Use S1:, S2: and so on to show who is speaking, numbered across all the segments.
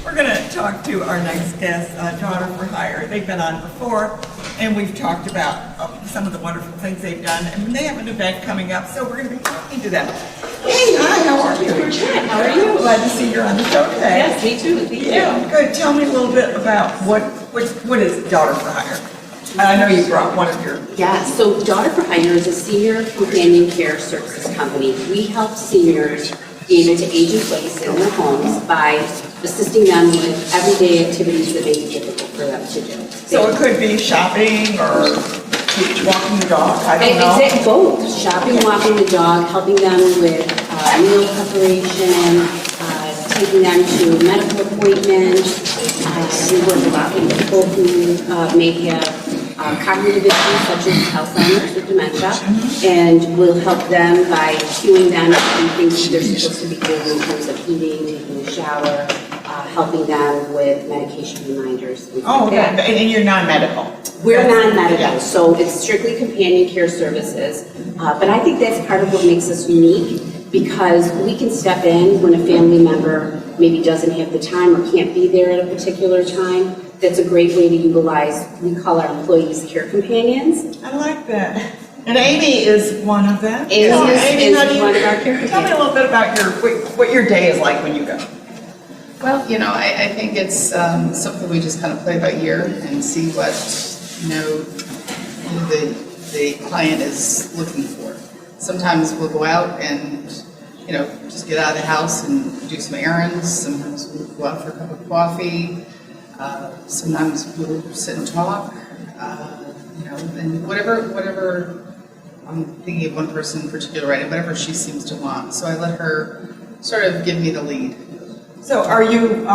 S1: We're going to talk to our next guest, Daughter for Hire. They've been on before, and we've talked about some of the wonderful things they've done. And they have an event coming up, so we're going to be talking to them. Hey, hi, how are you?
S2: Good. How are you?
S1: Glad to see you're on the show today.
S2: Yes, me too. Thank you.
S1: Good. Tell me a little bit about what is Daughter for Hire? I know you brought one of your...
S2: Yeah, so Daughter for Hire is a senior companion care services company. We help seniors be able to age in place in their homes by assisting them with everyday activities that may be difficult for them to do.
S1: So it could be shopping or walking the dog, I don't know.
S2: Exactly, both. Shopping, walking the dog, helping them with meal preparation, taking them to medical appointments. We work a lot with people who may have cognitive issues such as Alzheimer's or dementia, and we'll help them by cueing them to do things that they're supposed to be doing in terms of eating, taking a shower, helping them with medication reminders.
S1: Oh,
S2: like
S1: okay.
S2: that.
S1: And you're non-medical?
S2: We're non-medical,
S1: Yeah.
S2: so it's strictly companion care services. But I think that's part of what makes us unique, because we can step in when a family member maybe doesn't have the time or can't be there at a particular time. That's a great way to utilize, we call our employees care companions.
S1: I like that. And Amy is one of them?
S2: Amy is
S1: how do you-
S2: one of our care
S1: Tell me a little bit about what your day is like when you go.
S3: Well, I think it's something we just kind of play by ear and see what, the client is looking for. Sometimes we'll go out and, just get out of the house and do some errands. Sometimes we'll go out for a cup of coffee. Sometimes we'll sit and talk, and whatever, I'm thinking of one person in particular, right, whatever she seems to want. So I let her sort of give me the lead.
S1: So are you,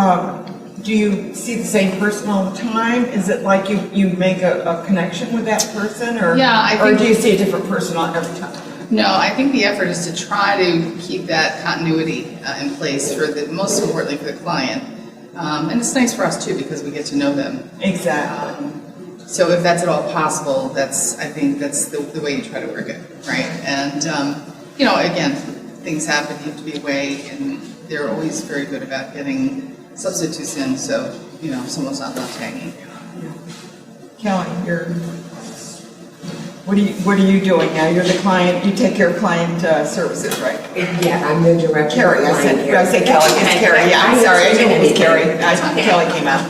S1: do you see the same person all the time? Is it like you make a connection with that person, or,
S3: Yeah, I
S1: or
S3: think-
S1: do you see a different person every time?
S3: No, I think the effort is to try to keep that continuity in place most importantly for the client. And it's nice for us too, because we get to know them.
S1: Exactly.
S3: So if that's at all possible, I think that's the way you try to work it, right? And, again, things happen, you have to be away, and they're always very good about getting substitutes in, so, someone's not left hanging.
S1: Kelly, what are you doing now? You're the client, you take care of client services, right?
S4: Yeah, I'm the director.
S1: Carrie, I said Kelly, it's Carrie, yeah, I'm sorry, I knew it was Carrie. Kelly came out.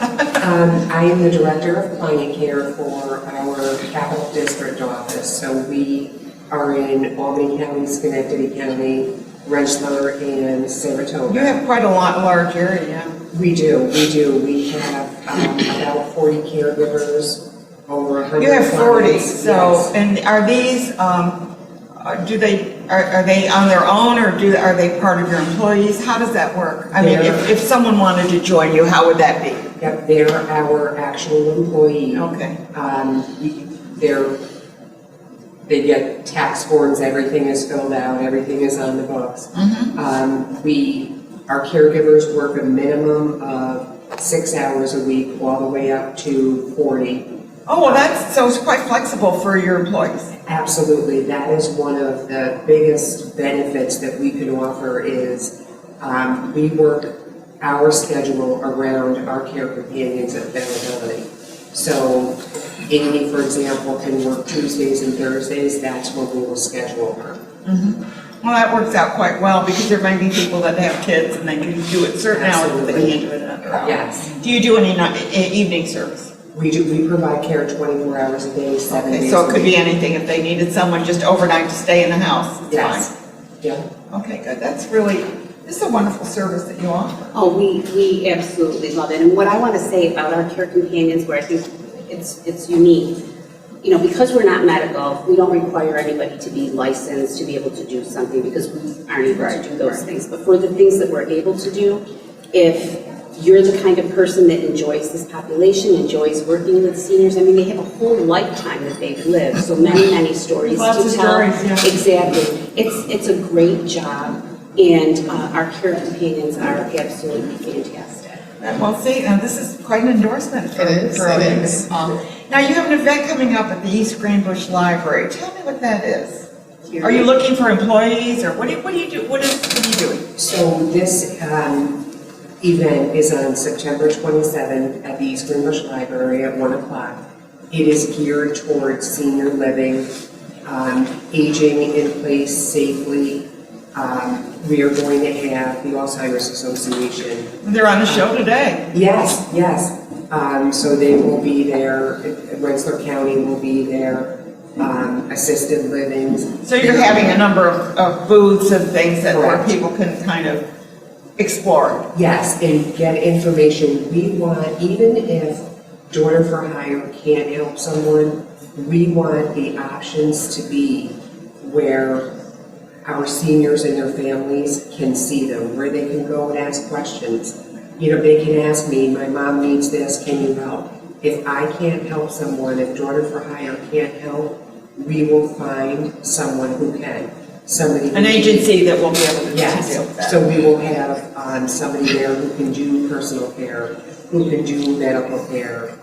S4: I am the director of client care for our Capital District office. So we are in Albany County, Schenectady County, Rensselaer, and Saratoga.
S1: You have quite a large area.
S4: We do. We have about 40 caregivers, over 100
S1: You have 40,
S4: clients.
S1: so,
S4: Yes.
S1: and are these, are they on their own, or are they part of your employees? How does that work? I mean, if someone wanted to join you, how would that be?
S4: Yep, they're our actual employee.
S1: Okay.
S4: They get tax forms, everything is filled out, everything is on the books. Our caregivers work a minimum of 6 hours a week, all the way up to 40.
S1: Oh, well, so it's quite flexible for your employees.
S4: Absolutely, that is one of the biggest benefits that we can offer is we work our schedule around our care companions' availability. So Amy, for example, can work Tuesdays and Thursdays, that's when we will schedule her.
S1: Well, that works out quite well, because there may be people that have kids and they can do it certain hours, but they can't do it another hour.
S4: Yes.
S1: Do you do any evening service?
S4: We do, we provide care 24 hours a day, 7 days a week.
S1: So it could be anything, if they needed someone just overnight to stay in the house, it's
S4: Yes.
S1: fine.
S4: Yeah.
S1: Okay, good, this is a wonderful service that you offer.
S2: Oh, we absolutely love it. And what I want to say about our care companions, where I think it's unique, because we're not medical, we don't require anybody to be licensed to be able to do something, because we aren't able to do those things. But for the things that we're able to do, if you're the kind of person that enjoys this population, enjoys working with seniors, I mean, they have a whole lifetime that they've lived, so many stories
S1: Lots
S2: to
S1: of
S2: tell.
S1: stories, yeah.
S2: Exactly. It's a great job, and our care companions are absolutely fantastic.
S1: Well, see, this is quite an endorsement for
S3: It is.
S1: Now, you have an event coming up at the East Greenbush Library. Tell me what that is. Are you looking for employees, or what do you do? What are you doing?
S4: So this event is on September 27th at the East Greenbush Library at 1 o'clock. It is geared towards senior living, aging in place safely. We are going to have the Alzheimer's Association.
S1: They're on the show today.
S4: Yes, yes. So they will be there, Rensselaer County will be there, assisted livings.
S1: So you're having a number of booths and things that where
S4: Correct.
S1: people can kind of explore.
S4: Yes, and get information. We want, even if Daughter for Hire can't help someone, we want the options to be where our seniors and their families can see them, where they can go and ask questions. You know, they can ask me, my mom needs this, can you help? If I can't help someone, if Daughter for Hire can't help, we will find someone who can. Somebody.
S1: An agency that will be able to deal with
S4: Yes,
S1: that.
S4: so we will have somebody there who can do personal care, who can do medical care.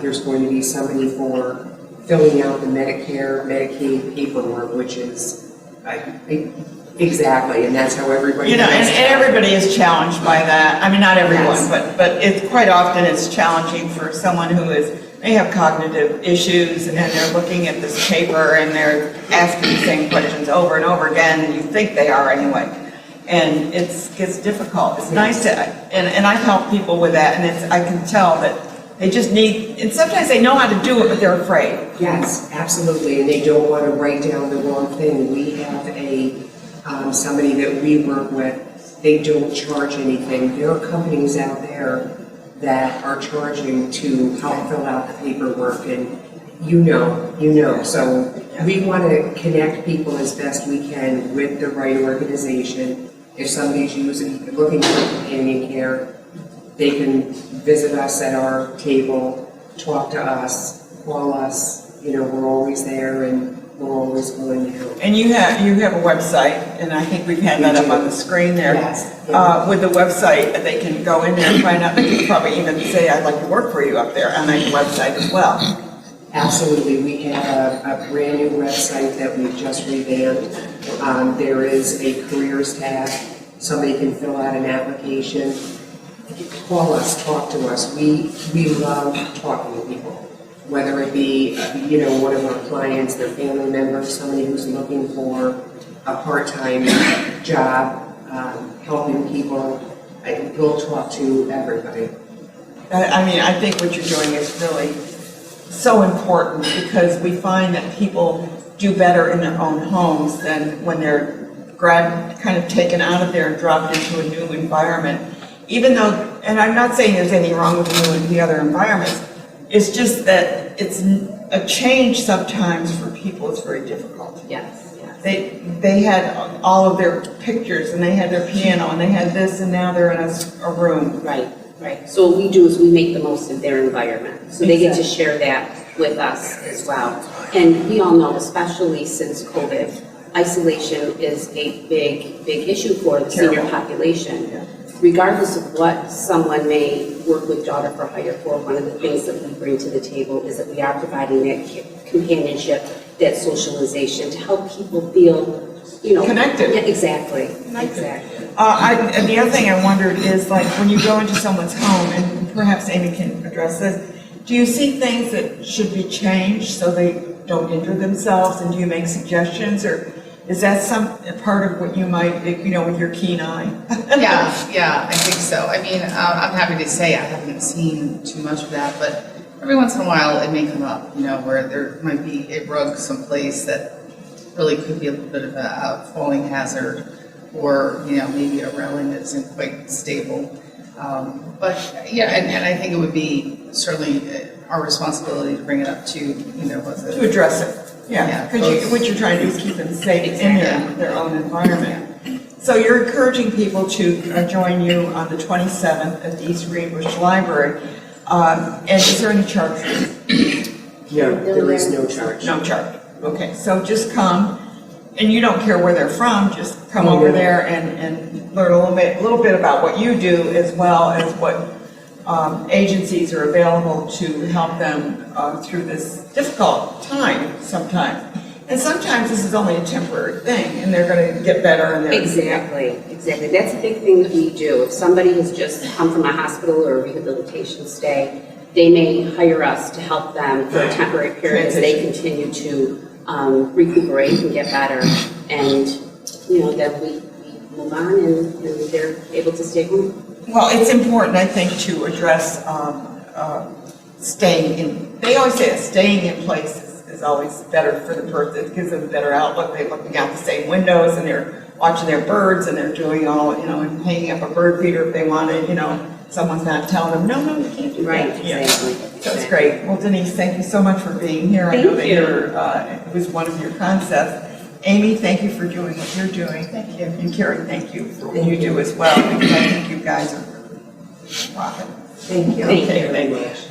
S4: There's going to be somebody for filling out the Medicare, Medicaid paperwork, which is, exactly, and that's how everybody.
S1: You know, and
S4: does it.
S1: everybody is challenged by that. I mean, not everyone,
S4: Yes.
S1: but it's quite often it's challenging for someone who may have cognitive issues and they're looking at this paper and they're asking the same questions over and over again, and you think they are anyway. And it's difficult. It's nice to, and I help people with that, and I can tell that they just need, and sometimes they know how to do it, but they're afraid.
S4: Yes, absolutely, and they don't want to write down the wrong thing. We have somebody that we work with, they don't charge anything. There are companies out there that are charging to help fill out the paperwork, and you know. So we want to connect people as best we can with the right organization. If somebody's looking for companion care, they can visit us at our table, talk to us, call us. You know, we're always there and we're always willing to help.
S1: And you have a website, and I think we've had that up on the screen there.
S4: Yes.
S1: With the website, they can go in there and find out. They can probably even say, "I'd like to work for you" up there on that website as well.
S4: Absolutely, we have a brand new website that we've just revamped. There is a careers tab. Somebody can fill out an application. Call us, talk to us. We love talking to people. Whether it be, one of our clients, their family member, somebody who's looking for a part-time job, helping people, we'll talk to everybody.
S1: I mean, I think what you're doing is really so important because we find that people do better in their own homes than when they're kind of taken out of there and dropped into a new environment. Even though, and I'm not saying there's anything wrong with the other environments, it's just that it's a change sometimes for people. It's very difficult.
S2: Yes, yes.
S1: They had all of their pictures and they had their piano and they had this and now they're in a room.
S2: Right, right. So what we do is we make the most of their environment. So they get to share that with us as well. And we all know, especially since COVID, isolation is a big issue for the senior population.
S1: Yeah.
S2: Regardless of what someone may work with Daughter for Hire for, one of the things that we bring to the table is that we are providing that companionship, that socialization to help people feel,
S1: Connected.
S2: Yeah, exactly.
S1: Connected.
S2: Exactly.
S1: And the other thing I wondered is like when you go into someone's home, and perhaps Amy can address this, do you see things that should be changed so they don't injure themselves, and do you make suggestions, or is that some part of what you might, with your keen eye?
S3: Yeah, I think so. I mean, I'm happy to say I haven't seen too much of that, but every once in a while it may come up, where there might be a rug someplace that really could be a little bit of a falling hazard, or, maybe a railing that isn't quite stable. But yeah, and I think it would be certainly our responsibility to bring it up to,
S1: To address it.
S3: Yeah,
S1: Because what you're trying to do is keep them safe in their own environment. So you're encouraging people to join you on the 27th at the East Greenbush Library. And is there any charge?
S4: No, there is no charge.
S1: No charge. Okay, so just come, and you don't care where they're from, just come over there and learn a little bit about what you do, as well as what agencies are available to help them through this difficult time sometimes. And sometimes this is only a temporary thing, and they're gonna get better and they're.
S2: Exactly. That's a big thing that we do. If somebody has just come from a hospital or a rehabilitation stay, they may hire us to help them for a temporary period as they continue to recuperate and get better. And, then we move on and they're able to stay home.
S1: Well, it's important, I think, to address staying in, they always say that staying in place is always better for the person. It gives them a better outlook. They're looking out the same windows and they're watching their birds and they're doing all, and hanging up a bird feeder if they want it, someone's not telling them, no, you can't do that.
S2: Right,
S1: Yeah.
S2: exactly.
S1: So it's great. Well, Denise, thank you so much for being here. I know that it was one of your concepts. Amy, thank you for doing what you're doing. Thank you. And Kerry, thank you for what you do as well, because I think you guys are rocking.
S4: Thank you.
S2: Thank you.
S1: Okay, thank you.